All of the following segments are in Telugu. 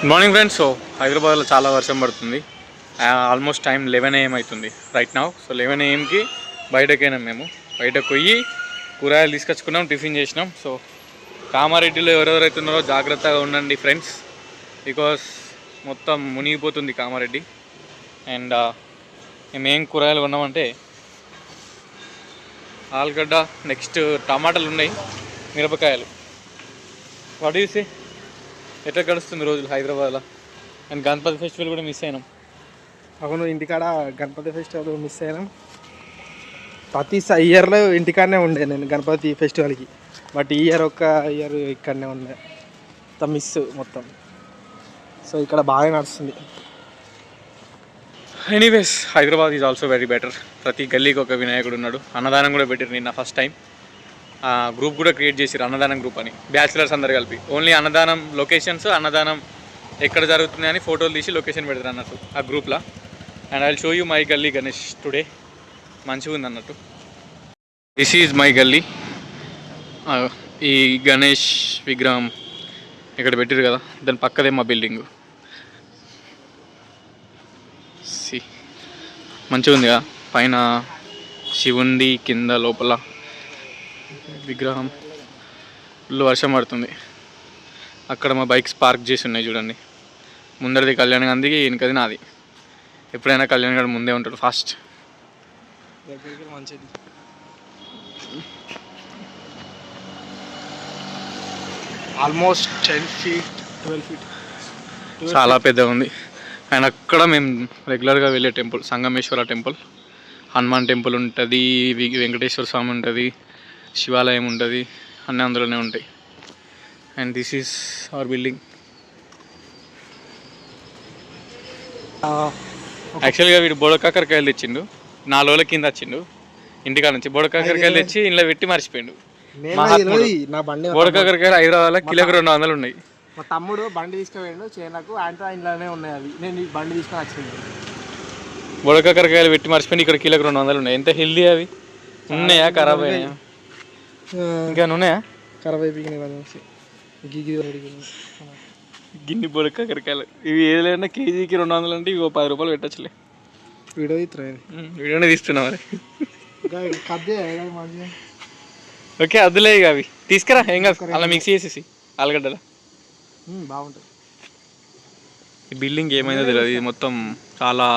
Good morning friends. సో హైదరాబాద్లో చాలా వర్షం పడుతుంది. ఆల్మోస్ట్ టైం 11 AM అవుతుంది రైట్ నౌ. సో 11 AMకి బయటకైనాం. మేము బయటకు పోయి కూరగాయలు తీసుకొచ్చుకున్నాం, టిఫిన్ చేసినాం. సో కామారెడ్డిలో ఎవరెవరైతే ఉన్నారో జాగ్రత్తగా ఉండండి ఫ్రెండ్స్, బికాస్ మొత్తం మునిగిపోతుంది కామారెడ్డి. అండ్ మేము ఏం కూరగాయలు కొన్నామంటే ఆలుగడ్డ, నెక్స్ట్ టమాటాలు ఉన్నాయి, మిరపకాయలు. వాట్ యూ సే, ఎట్లా గడుస్తుంది రోజులు హైదరాబాద్లో? అండ్ గణపతి ఫెస్టివల్ కూడా మిస్ అయినాం. అవును, ఇంటికాడ గణపతి ఫెస్టివల్ మిస్ అయినాం. ప్రతి ఇయర్లో ఇంటికాడనే ఉండే నేను గణపతి ఫెస్టివల్కి, బట్ ఈ ఇయర్ ఇక్కడనే ఉండే, మొత్తం మిస్ మొత్తం. సో ఇక్కడ బాగా నడుస్తుంది. Anyways, Hyderabad is also very better. ప్రతి గల్లీకి ఒక వినాయకుడు ఉన్నాడు. అన్నదానం కూడా పెట్టారు నిన్న ఫస్ట్ టైం. గ్రూప్ కూడా క్రియేట్ చేసారు, అన్నదానం గ్రూప్ అని, బ్యాచిలర్స్ అందరు కలిపి. ఓన్లీ అన్నదానం లొకేషన్స్, అన్నదానం ఎక్కడ జరుగుతుంది అని ఫోటోలు తీసి లొకేషన్ పెడతారు అన్నట్టు ఆ గ్రూప్లో. And I will show you my గల్లీ గణేష్ టుడే. మంచిగా ఉంది అన్నట్టు. దిస్ ఈజ్ మై గల్లీ. ఈ గణేష్ విగ్రహం ఇక్కడ పెట్టారు కదా, దాని పక్కదే మా బిల్డింగ్. సి మంచిగా ఉంది కదా, పైన శివుంది, కింద లోపల విగ్రహం. ఫుల్ వర్షం పడుతుంది. అక్కడ మా బైక్స్ పార్క్ చేసి ఉన్నాయి చూడండి. ముందరిది కళ్యాణ్ గాంధీకి, వెనకది నాది. ఎప్పుడైనా కళ్యాణ్ గారు ముందే ఉంటాడు ఫాస్ట్. మంచిది. ఆల్మోస్ట్ 10 feet 12 feet చాలా పెద్దగా ఉంది. అండ్ అక్కడ మేము రెగ్యులర్గా వెళ్ళే temple Sangameshwara temple, Hanuman temple ఉంటుంది, వెంకటేశ్వర స్వామి ఉంటుంది, శివాలయం ఉంటుంది, అన్నీ అందులోనే ఉంటాయి. And this is our building. యాక్చువల్గా వీడు బోడకాకరకాయలు తెచ్చిండు, 4 రోజుల కింద వచ్చిండు ఇంటికాడ నుంచి. బోడకాకరకాయలు తెచ్చి ఇంట్లో పెట్టి మర్చిపోయిండు. బోడకాకరకాయలు హైదరాబాద్లో కిలోకి 200 ఉన్నాయి. మా తమ్ముడు బండి తీసుకుపోయాడు చేనుకు, ఆయనతో ఇంట్లోనే ఉన్నాయి అవి. నేను ఈ బండి తీసుకొని వచ్చింది. బోడకాకరకాయలు పెట్టి మర్చిపోయింది. ఇక్కడ కిలోకి 200 ఉన్నాయి. ఎంత హెల్దీ అవి. ఉన్నాయా, ఖరాబ్ అయినాయా? ఇంకా ఉన్నాయా? ఖరాబ్ అయిపోయినాయి. గిన్ని బొడకాకరకాయలు ఇవి ఏదైనా కేజీకి 200 అంటే ఇవి 10 రూపాయలు పెట్టచ్చులే. వీడియోనే తీస్తున్నా మరి. ఓకే, అద్దులే ఇక అవి తీసుకురా, ఏం కాదు. అలా మిక్సీ చేసేసి ఆలుగడ్డల బాగుంటుంది. ఈ బిల్డింగ్ ఏమైందో తెలియదు. ఇది మొత్తం చాలా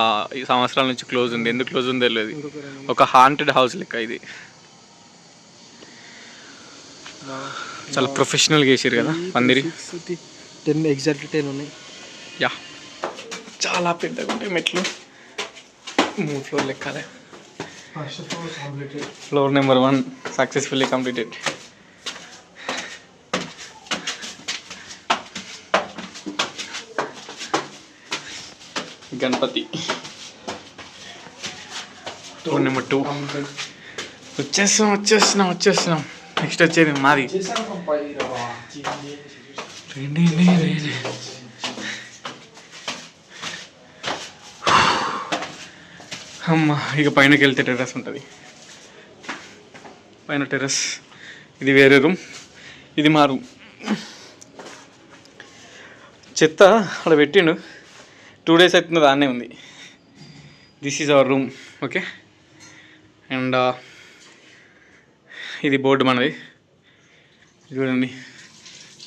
సంవత్సరాల నుంచి క్లోజ్ ఉంది. ఎందుకు క్లోజ్ ఉందో తెలియదు. ఒక హాంటెడ్ హౌస్ లెక్క ఇది. చాలా ప్రొఫెషనల్గా వేసారు కదా పందిరి. 10 ఎగ్జాక్ట్లీ 10 ఉన్నాయి. యా, చాలా పెద్దగా ఉంటాయి మెట్లు. 3 ఫ్లోర్లు ఎక్కాలి. Floor number 1 successfully completed. Ganapati floor number 2. వచ్చేస్తున్నాం. నెక్స్ట్ వచ్చేది మాది. అమ్మ, ఇక పైనకి వెళ్తే టెర్రస్ ఉంటుంది. పైన టెర్రస్. ఇది వేరే రూమ్, ఇది మా రూమ్. చెత్త అక్కడ పెట్టిండు, 2 days అవుతుంది, దాన్నే ఉంది. This is hour room. Okay. And ఇది బోర్డు మనది చూడండి.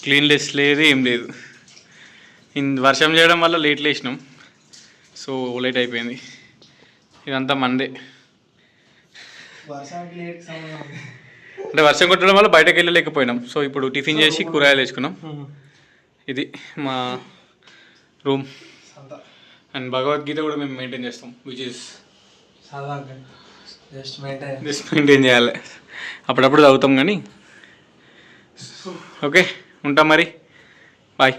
క్లీన్లెస్ లేదు, ఏం లేదు. వర్షం చేయడం వల్ల లేట్ లేచినాం, సో లేట్ అయిపోయింది. ఇదంతా మందే. అంటే వర్షం కొట్టడం వల్ల బయటకు వెళ్ళలేకపోయినాం. సో ఇప్పుడు టిఫిన్ చేసి కూరగాయలు వేసుకున్నాం. ఇది మా రూమ్. అండ్ భగవద్గీత కూడా మేము మెయింటైన్ చేస్తాం, విచ్ ఈస్ జస్ట్ మెయింటైన్ చేయాలి. అప్పుడప్పుడు చదువుతాం కానీ. ఓకే, ఉంటాం మరి. బాయ్.